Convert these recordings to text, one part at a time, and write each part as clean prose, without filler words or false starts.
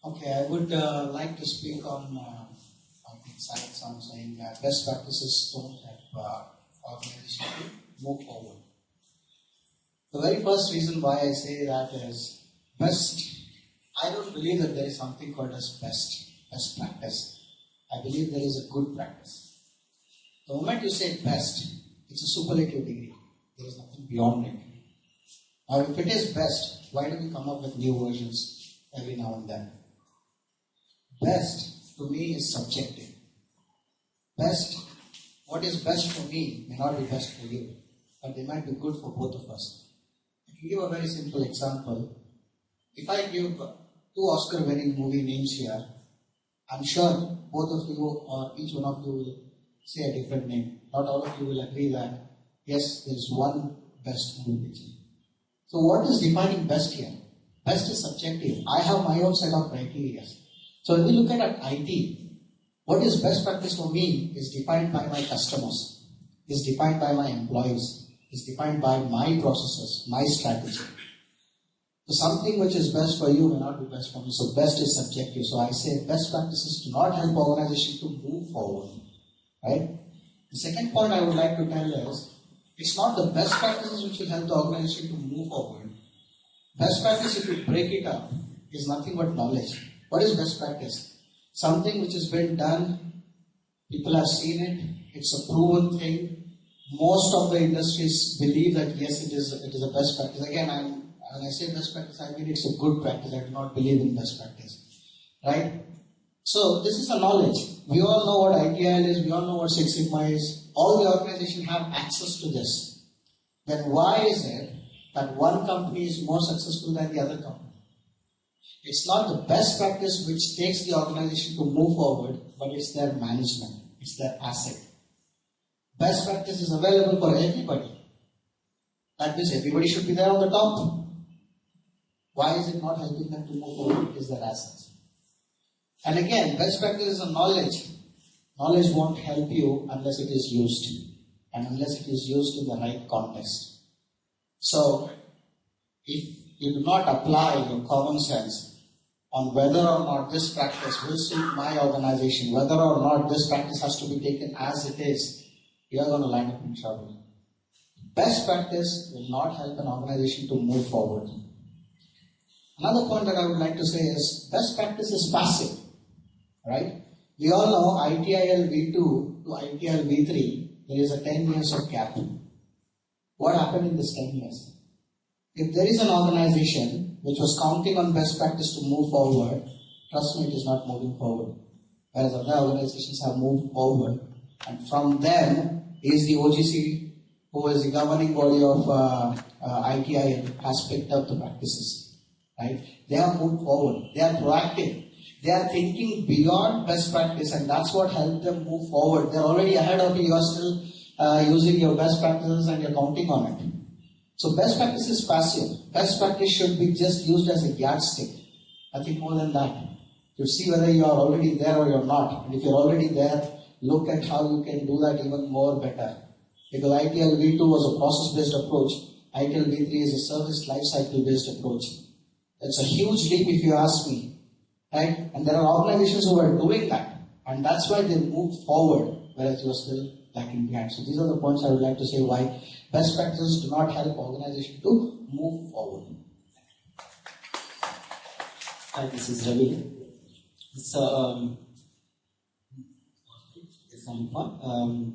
Okay, I would like to speak on insights on saying that best practices don't help organization to move forward. The very first reason why I say that is best. I don't believe that there is something called as best practice. I believe there is a good practice. The moment you say best, it's a superlative degree. There is nothing beyond it. Now, if it is best, why do we come up with new versions every now and then? Best, to me, is subjective. Best, what is best for me may not be best for you, but they might be good for both of us. I can give a very simple example. If I give two Oscar-winning movie names here, I'm sure both of you or each one of you will say a different name. Not all of you will agree that, yes, there is one best movie picture. So what is defining best here? Best is subjective. I have my own set of criteria. So when we look at IT, what is best practice for me is defined by my customers, is defined by my employees, is defined by my processes, my strategy. So something which is best for you may not be best for me. So best is subjective. So I say best practices do not help organization to move forward. Right? The second point I would like to tell is, it's not the best practices which will help the organization to move forward. Best practice, if you break it up, is nothing but knowledge. What is best practice? Something which has been done, people have seen it, it's a proven thing. Most of the industries believe that yes, it is a best practice. Again, when I say best practice, I mean it's a good practice. I do not believe in best practice. Right? So this is a knowledge. We all know what ITIL is, we all know what Six Sigma is. All the organizations have access to this. Then why is it that one company is more successful than the other company? It's not the best practice which takes the organization to move forward, but it's their management, it's their asset. Best practice is available for everybody. That means everybody should be there on the top. Why is it not helping them to move forward? It's their assets. And again, best practice is a knowledge. Knowledge won't help you unless it is used, and unless it is used in the right context. So, if you do not apply your common sense on whether or not this practice will suit my organization, whether or not this practice has to be taken as it is, you are going to land up in trouble. Best practice will not help an organization to move forward. Another point that I would like to say is best practice is passive, right? We all know ITIL V2 to ITIL V3, there is a 10 years of gap. What happened in this 10 years? If there is an organization which was counting on best practice to move forward, trust me, it is not moving forward. Whereas other organizations have moved forward. And from them is the OGC, who is the governing body of ITIL, has picked up the practices. Right? They have moved forward. They are proactive. They are thinking beyond best practice, and that's what helped them move forward. They're already ahead of you. You are still using your best practices and you're counting on it. So best practice is passive. Best practice should be just used as a yardstick. Nothing more than that. You see whether you are already there or you're not. And if you're already there, look at how you can do that even more better. Because ITIL V2 was a process-based approach. ITIL V3 is a service lifecycle-based approach. It's a huge leap if you ask me. Right? And there are organizations who are doing that. And that's why they moved forward, whereas you are still lacking behind. So these are the points I would like to say why best practices do not help organizations to move forward. Hi, this is Ravi. So,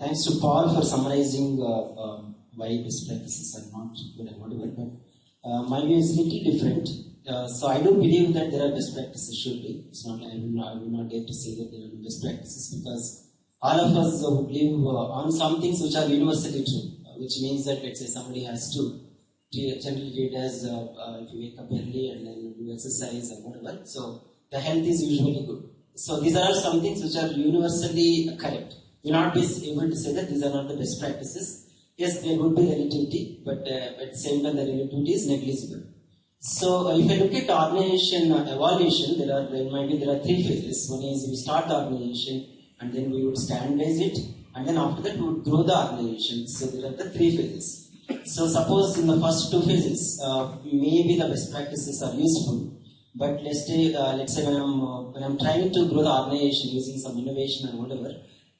thanks to Paul for summarizing why best practices are not good and whatever. But my view is a little different. So I don't believe that there are best practices should be. It's not. I will not get to say that there are best practices because all of us would live on some things which are universally true, which means that let's say somebody has to generally treat as if you wake up early and then do exercise or whatever. So the health is usually good. So these are some things which are universally correct. You will not be able to say that these are not the best practices. Yes, there would be relativity, but at the same time the relativity is negligible. So if you look at organization evaluation, there are three phases. One is we start the organization and then we would standardize it, and then after that we would grow the organization. So there are the three phases. So suppose in the first two phases, maybe the best practices are useful, But let's say when I'm trying to grow the organization using some innovation and whatever,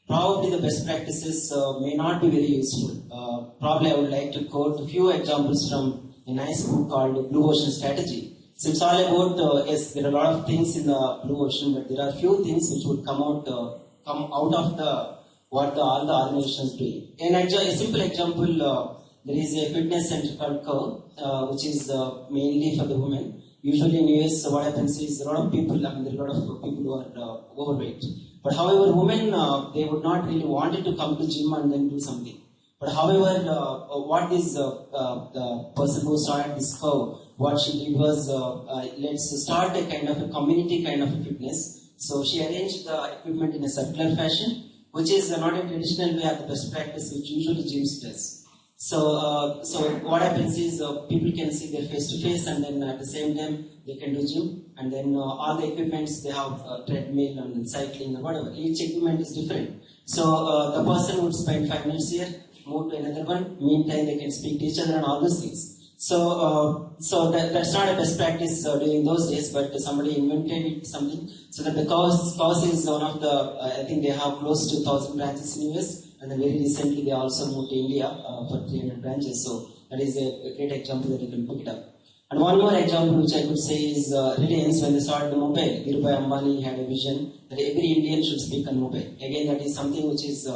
probably the best practices may not be very useful. Probably I would like to quote a few examples from a nice book called Blue Ocean Strategy. So it's all about, yes, there are a lot of things in the blue ocean, but there are few things which would come out of what all the organizations doing. A simple example, there is a fitness center called Curve, which is mainly for the women. Usually in US, what happens is a lot of people, there are a lot of people who are overweight. But however, women, they would not really wanted to come to gym and then do something. But however, what this the person who started this Curve, what she did was, let's start a kind of a community kind of a fitness. So she arranged the equipment in a circular fashion, which is not a traditional way of the best practice, which usually gyms does. So what happens is people can see their face to face, and then at the same time they can do gym, and then all the equipments they have treadmill and then cycling or whatever. Each equipment is different. So the person would spend 5 minutes here, move to another one. Meantime, they can speak to each other and all those things. So that's not a best practice during those days, but somebody invented something. So that the cause is one of the, I think they have close to 1,000 branches in US, and then very recently they also moved to India for 300 branches. So that is a great example that you can pick it up. And one more example which I could say is Reliance, when they started the mobile. Dhirubhai Ambani had a vision that every Indian should speak on mobile. Again, that is something which is,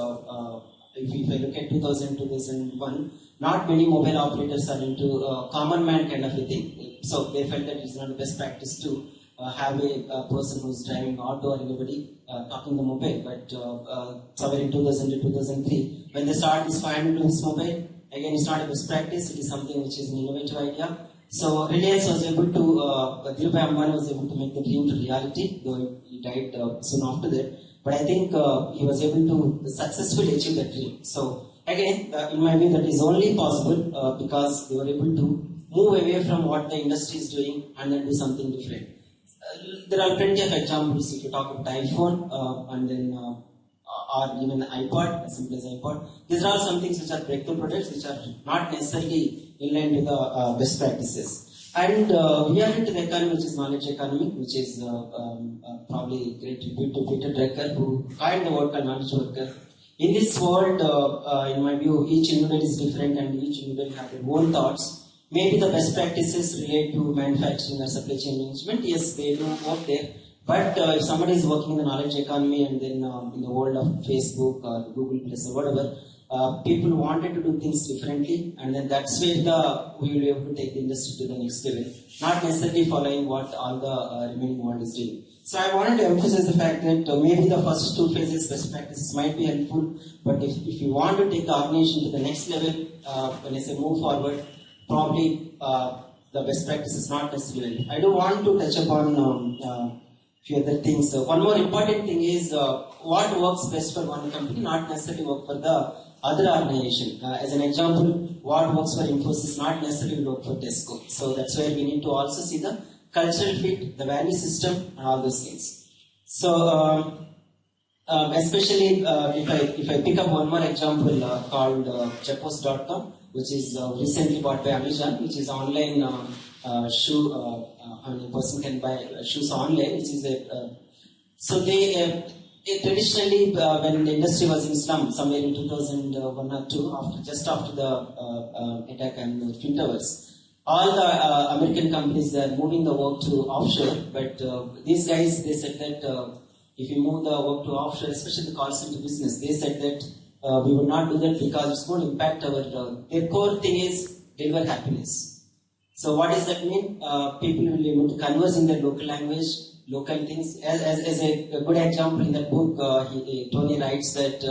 if I look at 2000, 2001, not many mobile operators are into common man kind of a thing. So they felt that it's not the best practice to have a person who's driving auto or anybody talking the mobile. But somewhere in 2000 to 2003, when they started this 500 rupees mobile, again it's not a best practice, it is something which is an innovative idea. So Reliance was able to, Dhirubhai Ambani was able to make the dream to reality, though he died soon after that. But I think he was able to successfully achieve that dream. So again, in my view, that is only possible because they were able to move away from what the industry is doing and then do something different. There are plenty of examples if you talk about iPhone and then or even iPod, as simple as iPod. These are all some things which are breakthrough products which are not necessarily in line with the best practices. And we are into the economy which is knowledge economy, which is probably great tribute to Peter Drucker, who coined the word called knowledge worker. In this world, in my view, each individual is different and each individual have their own thoughts. Maybe the best practices relate to manufacturing or supply chain management. Yes, they do work there. But if somebody is working in the knowledge economy and then in the world of Facebook or Google Plus or whatever, people wanted to do things differently, and then that's where we will be able to take the industry to the next level, not necessarily following what all the remaining world is doing. So I wanted to emphasize the fact that maybe the first 2 phases best practices might be helpful, but if you want to take the organization to the next level, when I say move forward, probably the best practice is not necessarily. I do want to touch upon few other things. One more important thing is what works best for one company not necessarily work for the other organization. As an example, what works for Infosys not necessarily work for Tesco. So that's where we need to also see the cultural fit, the value system, and all those things. So especially if I pick up one more example called Chepos.com, which is recently bought by Amazon, which is online shoe. A person can buy shoes online, which is so they traditionally when the industry was in slum somewhere in 2001 or 2, just after the attack on the Twin Towers, all the American companies are moving the work to offshore. But these guys, they said that if you move the work to offshore, especially the call center business, they said that we would not do that because it's going to impact our. Their core thing is deliver happiness. So what does that mean? People will be able to converse in their local language, local things. As a good example in that book, Tony writes that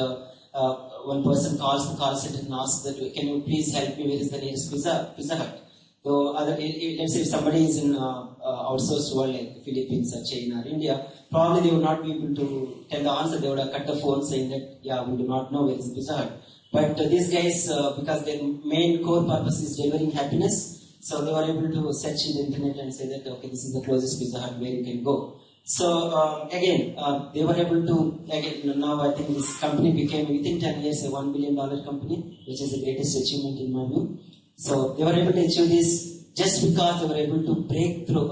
one person calls the call center and asks that, can you please help me, where is the nearest Pizza Hut? So let's say if somebody is in outsourced world like Philippines or China or India, probably they would not be able to tell the answer. They would have cut the phone saying that, yeah, we do not know where is Pizza Hut. But these guys, because their main core purpose is delivering happiness, so they were able to search in the internet and say that, okay, this is the closest Pizza Hut where you can go. So again, they were able to, again, now I think this company became within 10 years a $1 billion company, which is the greatest achievement in my view. So they were able to achieve this just because they were able to break through,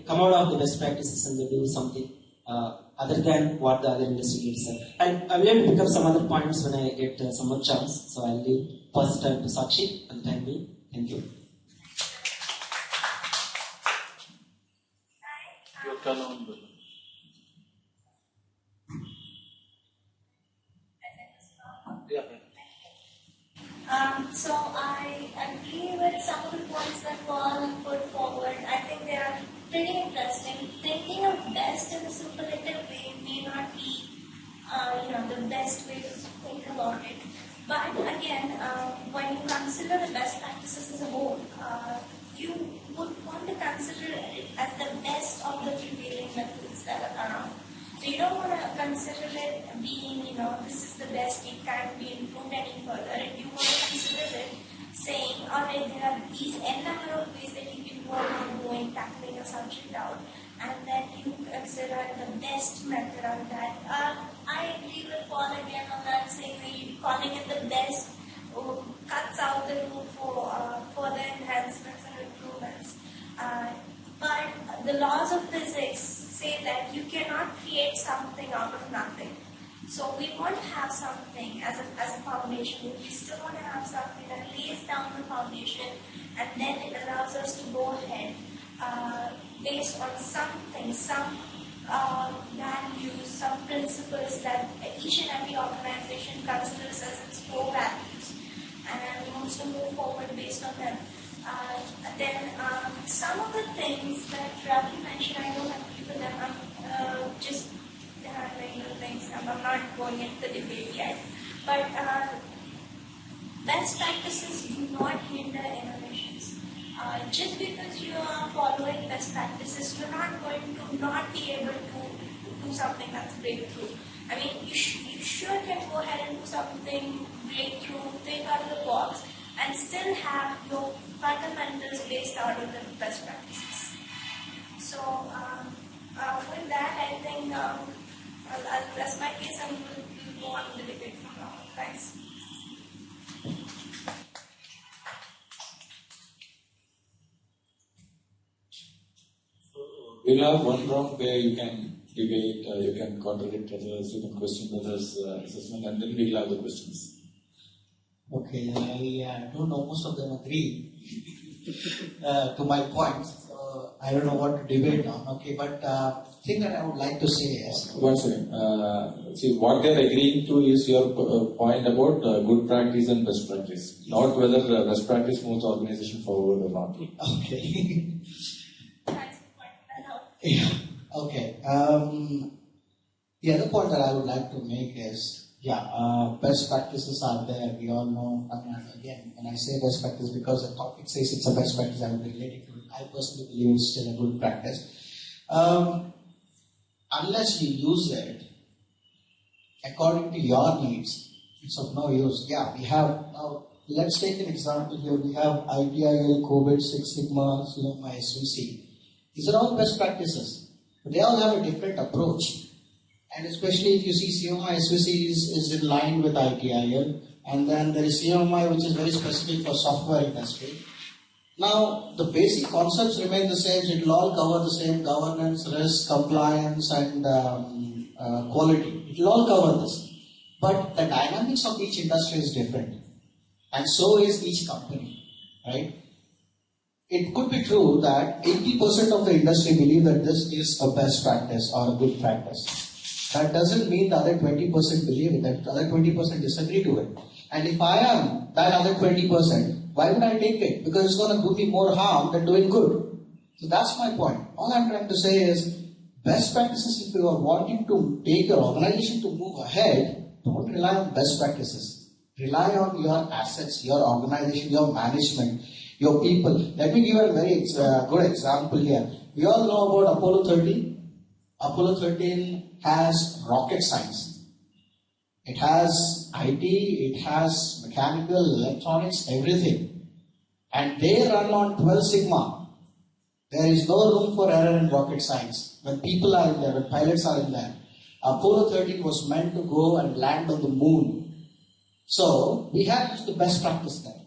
come out of the best practices and they do something other than what the other industry leaders are. And I will have to pick up some other points when I get some more chance. So I'll leave first time to Sakshi for the time being. Thank you. Your turn on. Yeah. So I agree with some of the points that Paul put forward. I think they are pretty interesting. Thinking of best in a superlative way may not be, the best way to think about it. But again, when you consider the best practices as a whole, you would want to consider it as the best of the prevailing methods that are around. So you don't want to consider it being, this is the best, it can't be improved any further. And you want to consider it saying, alright, there are these n number of ways that you can go about doing, tackling a subject out. And then you consider the best method on that. I agree with Paul again on that, saying that calling it the best cuts out the room for further enhancements and improvements. But the laws of physics say that you cannot create something out of nothing. So we want to have something as a foundation. We still want to have something that lays down the foundation, and then it allows us to go ahead based on something, some values, some principles that each and every organization considers as its core values, and wants to move forward based on them. Then some of the things that Ravi mentioned, I don't agree with them. I'm just regular things. I'm not going into the debate yet. But best practices do not hinder innovations. Just because you are following best practices, you're not going to not be able to do something that's breakthrough. I mean, you sure can go ahead and do something breakthrough, think out of the box, and still have your fundamentals based out of the best practices. So, with that, I think I'll rest my case and we'll go on to the debate from now. Thanks. We'll have one round where you can debate, you can contradict others, you can question others' assessment, and then we'll have the questions. Okay, I don't know, most of them agree to my points. So I don't know what to debate on. Okay, but thing that I would like to say is... One second. See, what they're agreeing to is your point about good practice and best practice, not whether best practice moves the organization forward or not. Okay. That's the point that helps. Yeah. Okay. The other point that I would like to make is, best practices are there. We all know. I mean, again, when I say best practice, because the topic says it's a best practice, I would be relating to it. I personally believe it's still a good practice. Unless you use it according to your needs, it's of no use. Yeah, we have, let's take an example here. We have ITIL, COVID, Six Sigma, CMI, SVC. These are all best practices. But they all have a different approach. And especially if you see CMI, SVC is in line with ITIL. And then there is CMI, which is very specific for software industry. Now, the basic concepts remain the same. It will all cover the same: governance, risk, compliance, and quality. It will all cover this. But the dynamics of each industry is different. And so is each company, right? It could be true that 80% of the industry believe that this is a best practice or a good practice. That doesn't mean the other 20% believe it, that the other 20% disagree to it. And if I am that other 20%, why would I take it? Because it's going to do me more harm than doing good. So that's my point. All I'm trying to say is, best practices, if you are wanting to take your organization to move ahead, don't rely on best practices. Rely on your assets, your organization, your management, your people. Let me give you a very good example here. We all know about Apollo 13. Apollo 13 has rocket science. It has IT, it has mechanical, electronics, everything. And they run on 12 sigma. There is no room for error in rocket science. When people are in there, when pilots are in there. Apollo 13 was meant to go and land on the moon. So, we have used the best practice there.